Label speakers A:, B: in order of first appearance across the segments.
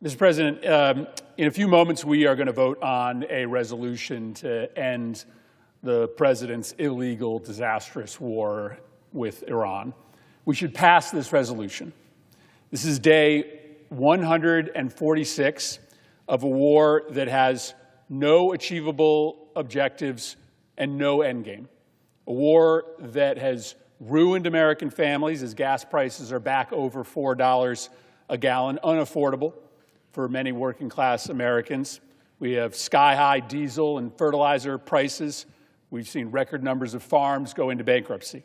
A: Mr. President, in a few moments, we are going to vote on a resolution to end the president's illegal, disastrous war with Iran. We should pass this resolution. This is day 146 of a war that has no achievable objectives and no endgame. A war that has ruined American families as gas prices are back over $4 a gallon, unaffordable for many working-class Americans. We have sky-high diesel and fertilizer prices. We've seen record numbers of farms go into bankruptcy.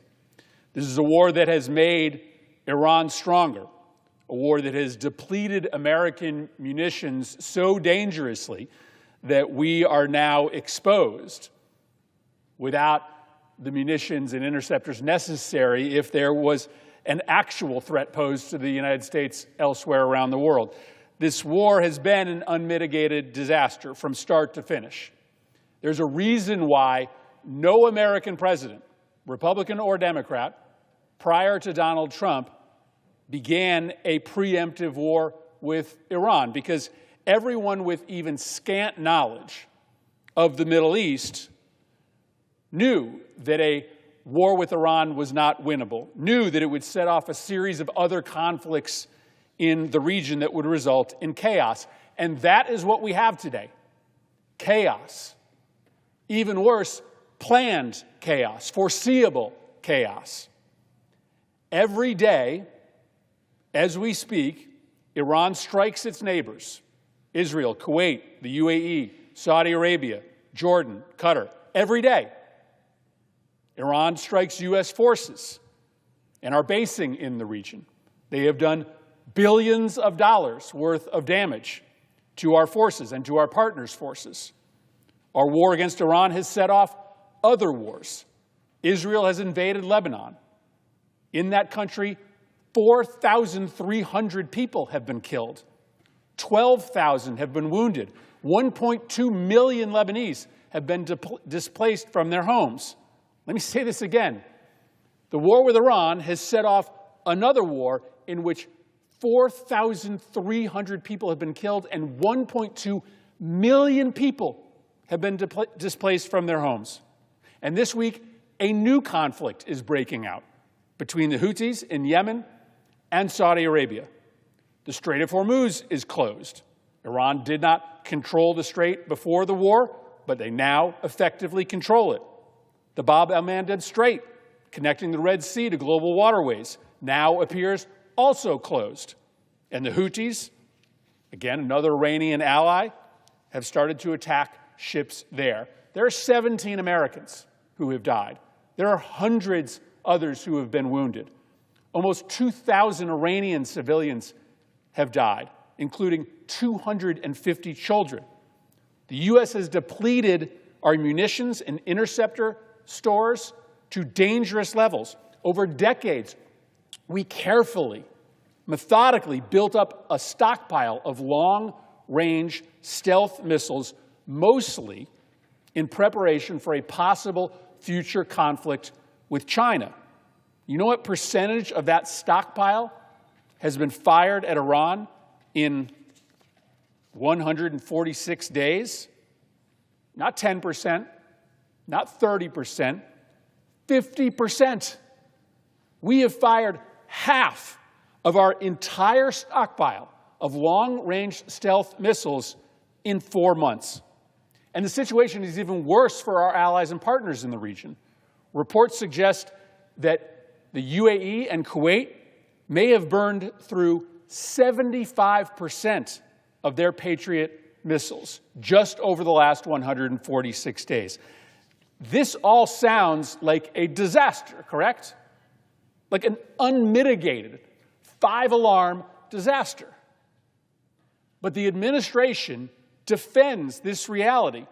A: This is a war that has made Iran stronger, a war that has depleted American munitions so dangerously that we are now exposed without the munitions and interceptors necessary if there was an actual threat posed to the United States elsewhere around the world. This war has been an unmitigated disaster from start to finish. There's a reason why no American president, Republican or Democrat, prior to Donald Trump, began a preemptive war with Iran, because everyone with even scant knowledge of the Middle East knew that a war with Iran was not winnable, knew that it would set off a series of other conflicts in the region that would result in chaos. And that is what we have today. Chaos. Even worse, planned chaos, foreseeable chaos. Every day, as we speak, Iran strikes its neighbors: Israel, Kuwait, the UAE, Saudi Arabia, Jordan, Qatar. Every day, Iran strikes U.S. forces and are basing in the region. They have done billions of dollars worth of damage to our forces and to our partners' forces. Our war against Iran has set off other wars. Israel has invaded Lebanon. In that country, 4,300 people have been killed. 12,000 have been wounded. 1.2 million Lebanese have been displaced from their homes. Let me say this again. The war with Iran has set off another war in which 4,300 people have been killed and 1.2 million people have been displaced from their homes. And this week, a new conflict is breaking out between the Houthis in Yemen and Saudi Arabia. The Strait of Hormuz is closed. Iran did not control the strait before the war, but they now effectively control it. The Bab el-Mandeb Strait, connecting the Red Sea to global waterways, now appears also closed. And the Houthis, again, another Iranian ally, have started to attack ships there. There are 17 Americans who have died. There are hundreds others who have been wounded. Almost 2,000 Iranian civilians have died, including 250 children. The U.S. has depleted our munitions and interceptor stores to dangerous levels. Over decades, we carefully, methodically built up a stockpile of long-range stealth missiles, mostly in preparation for a possible future conflict with China. You know what percentage of that stockpile has been fired at Iran in 146 days? Not 10%, not 30%, 50%. We have fired half of our entire stockpile of long-range stealth missiles in 4 months. And the situation is even worse for our allies and partners in the region. Reports suggest that the UAE and Kuwait may have burned through 75% of their Patriot missiles just over the last 146 days. This all sounds like a disaster, correct? Like an unmitigated, 5-alarm disaster. But the administration defends this reality.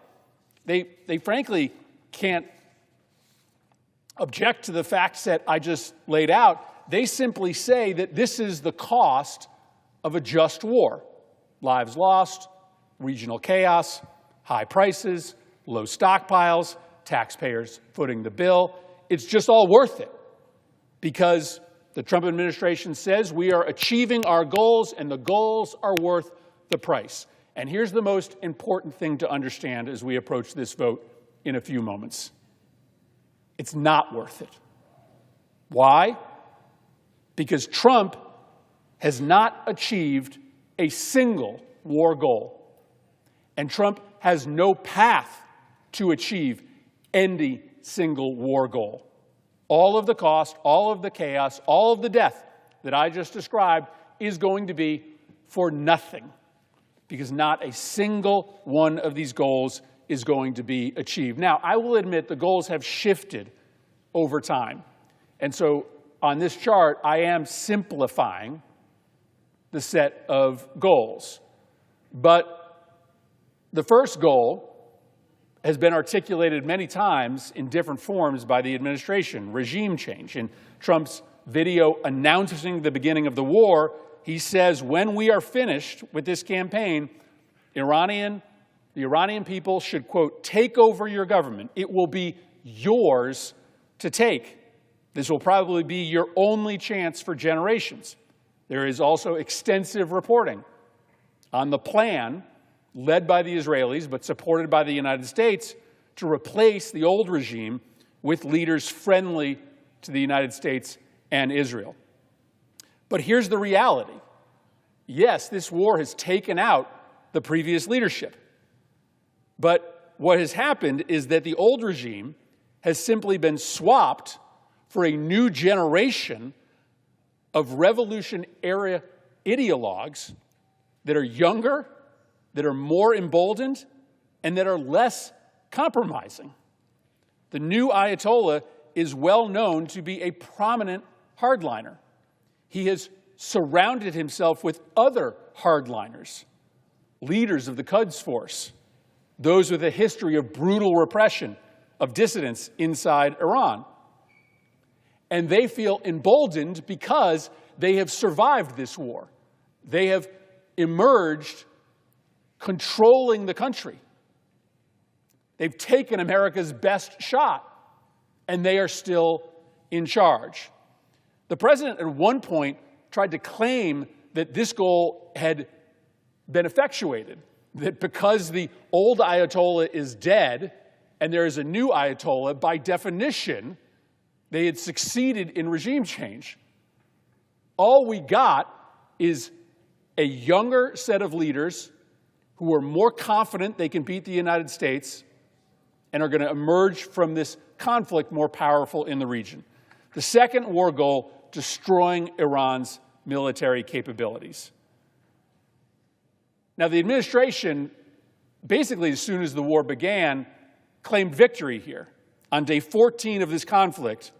A: They frankly can't object to the facts that I just laid out. They simply say that this is the cost of a just war. Lives lost, regional chaos, high prices, low stockpiles, taxpayers footing the bill. It's just all worth it because the Trump administration says we are achieving our goals and the goals are worth the price. And here's the most important thing to understand as we approach this vote in a few moments. It's not worth it. Why? Because Trump has not achieved a single war goal. And Trump has no path to achieve any single war goal. All of the cost, all of the chaos, all of the death that I just described is going to be for nothing, because not a single one of these goals is going to be achieved. Now, I will admit the goals have shifted over time. And so on this chart, I am simplifying the set of goals. But the first goal has been articulated many times in different forms by the administration: regime change. In Trump's video announcing the beginning of the war, he says, when we are finished with this campaign, the Iranian people should, quote, take over your government. It will be yours to take. This will probably be your only chance for generations. There is also extensive reporting on the plan led by the Israelis, but supported by the United States, to replace the old regime with leaders friendly to the United States and Israel. But here's the reality. Yes, this war has taken out the previous leadership. But what has happened is that the old regime has simply been swapped for a new generation of revolution-era ideologues that are younger, that are more emboldened, and that are less compromising. The new Ayatollah is well known to be a prominent hardliner. He has surrounded himself with other hardliners, leaders of the Quds Force, those with a history of brutal repression of dissidents inside Iran. And they feel emboldened because they have survived this war. They have emerged controlling the country. They've taken America's best shot, and they are still in charge. The president at one point tried to claim that this goal had been effectuated, that because the old Ayatollah is dead and there is a new Ayatollah, by definition, they had succeeded in regime change. All we got is a younger set of leaders who are more confident they can beat the United States and are going to emerge from this conflict more powerful in the region. The second war goal, destroying Iran's military capabilities. Now, the administration, basically as soon as the war began, claimed victory here. On day 14 of this conflict,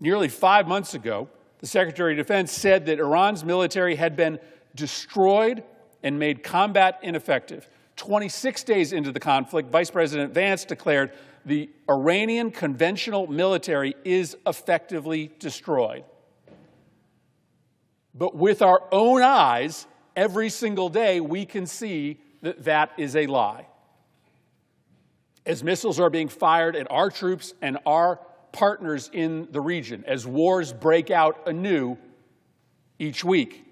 A: nearly 5 months ago, the Secretary of Defense said that Iran's military had been destroyed and made combat ineffective. 26 days into the conflict, Vice President Vance declared the Iranian conventional military is effectively destroyed. But with our own eyes, every single day, we can see that that is a lie. As missiles are being fired at our troops and our partners in the region, as wars break out anew each week.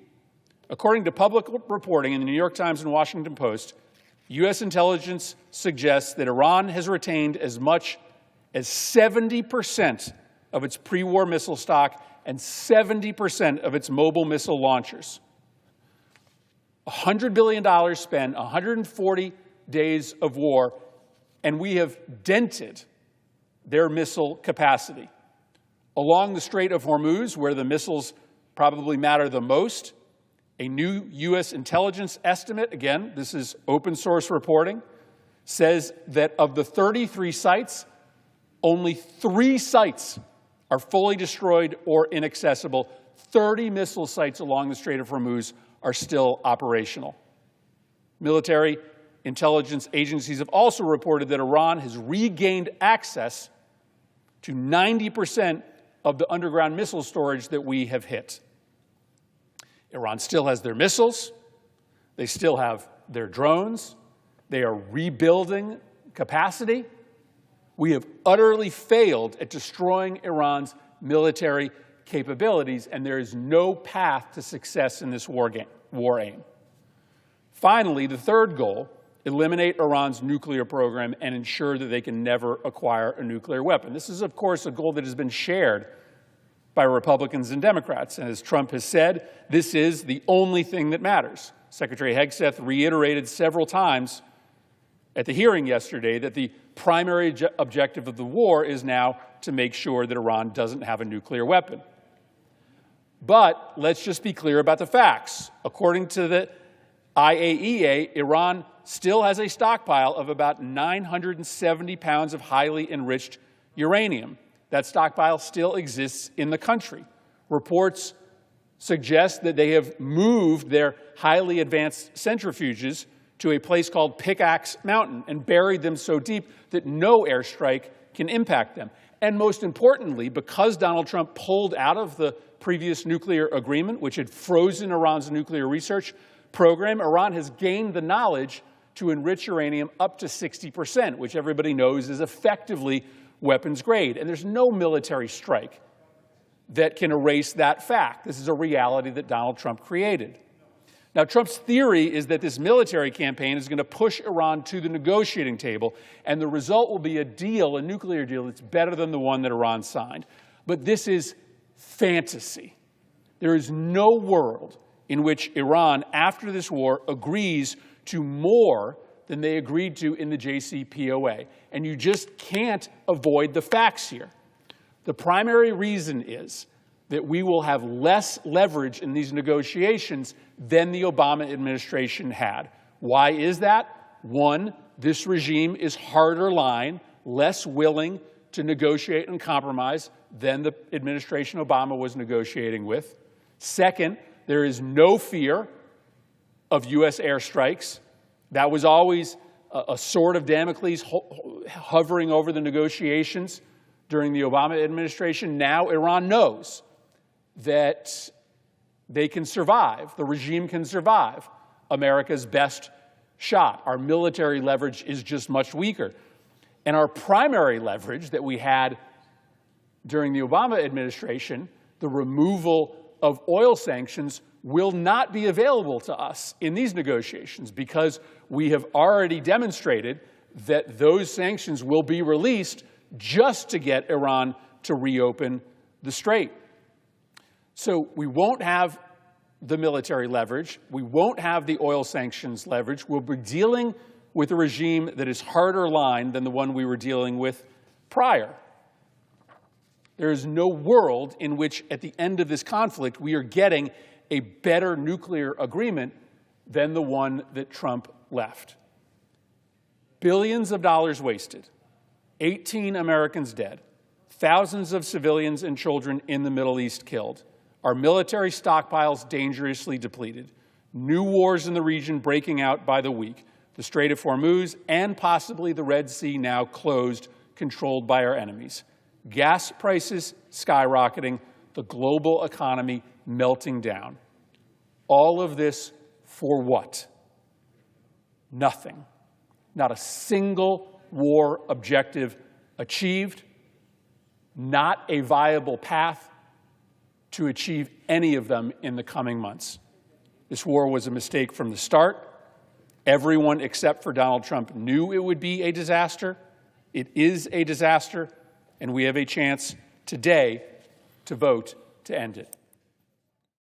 A: According to public reporting in the New York Times and Washington Post, U.S. intelligence suggests that Iran has retained as much as 70% of its pre-war missile stock and 70% of its mobile missile launchers. $100 billion spent, 140 days of war, and we have dented their missile capacity. Along the Strait of Hormuz, where the missiles probably matter the most, a new U.S. intelligence estimate, again, this is open source reporting, says that of the 33 sites, only 3 sites are fully destroyed or inaccessible. 30 missile sites along the Strait of Hormuz are still operational. Military intelligence agencies have also reported that Iran has regained access to 90% of the underground missile storage that we have hit. Iran still has their missiles. They still have their drones. They are rebuilding capacity. We have utterly failed at destroying Iran's military capabilities, and there is no path to success in this war aim. Finally, the third goal, eliminate Iran's nuclear program and ensure that they can never acquire a nuclear weapon. This is, of course, a goal that has been shared by Republicans and Democrats. And as Trump has said, this is the only thing that matters. Secretary Hegseth reiterated several times at the hearing yesterday that the primary objective of the war is now to make sure that Iran doesn't have a nuclear weapon. But let's just be clear about the facts. According to the IAEA, Iran still has a stockpile of about 970 pounds of highly enriched uranium. That stockpile still exists in the country. Reports suggest that they have moved their highly advanced centrifuges to a place called Pickaxe Mountain and buried them so deep that no airstrike can impact them. And most importantly, because Donald Trump pulled out of the previous nuclear agreement, which had frozen Iran's nuclear research program, Iran has gained the knowledge to enrich uranium up to 60%, which everybody knows is effectively weapons grade. And there's no military strike that can erase that fact. This is a reality that Donald Trump created. Now, Trump's theory is that this military campaign is going to push Iran to the negotiating table, and the result will be a deal, a nuclear deal, that's better than the one that Iran signed. But this is fantasy. There is no world in which Iran, after this war, agrees to more than they agreed to in the JCPOA. And you just can't avoid the facts here. The primary reason is that we will have less leverage in these negotiations than the Obama administration had. Why is that? One, this regime is harder line, less willing to negotiate and compromise than the administration Obama was negotiating with. Second, there is no fear of U.S. airstrikes. That was always a sword of Damocles hovering over the negotiations during the Obama administration. Now Iran knows that they can survive, the regime can survive America's best shot. Our military leverage is just much weaker. And our primary leverage that we had during the Obama administration, the removal of oil sanctions, will not be available to us in these negotiations because we have already demonstrated that those sanctions will be released just to get Iran to reopen the strait. So we won't have the military leverage. We won't have the oil sanctions leverage. We'll be dealing with a regime that is harder line than the one we were dealing with prior. There is no world in which, at the end of this conflict, we are getting a better nuclear agreement than the one that Trump left. Billions of dollars wasted, 18 Americans dead, thousands of civilians and children in the Middle East killed, our military stockpiles dangerously depleted, new wars in the region breaking out by the week, the Strait of Hormuz and possibly the Red Sea now closed, controlled by our enemies, gas prices skyrocketing, the global economy melting down. All of this for what? Nothing. Not a single war objective achieved, not a viable path to achieve any of them in the coming months. This war was a mistake from the start. Everyone except for Donald Trump knew it would be a disaster. It is a disaster, and we have a chance today to vote to end it.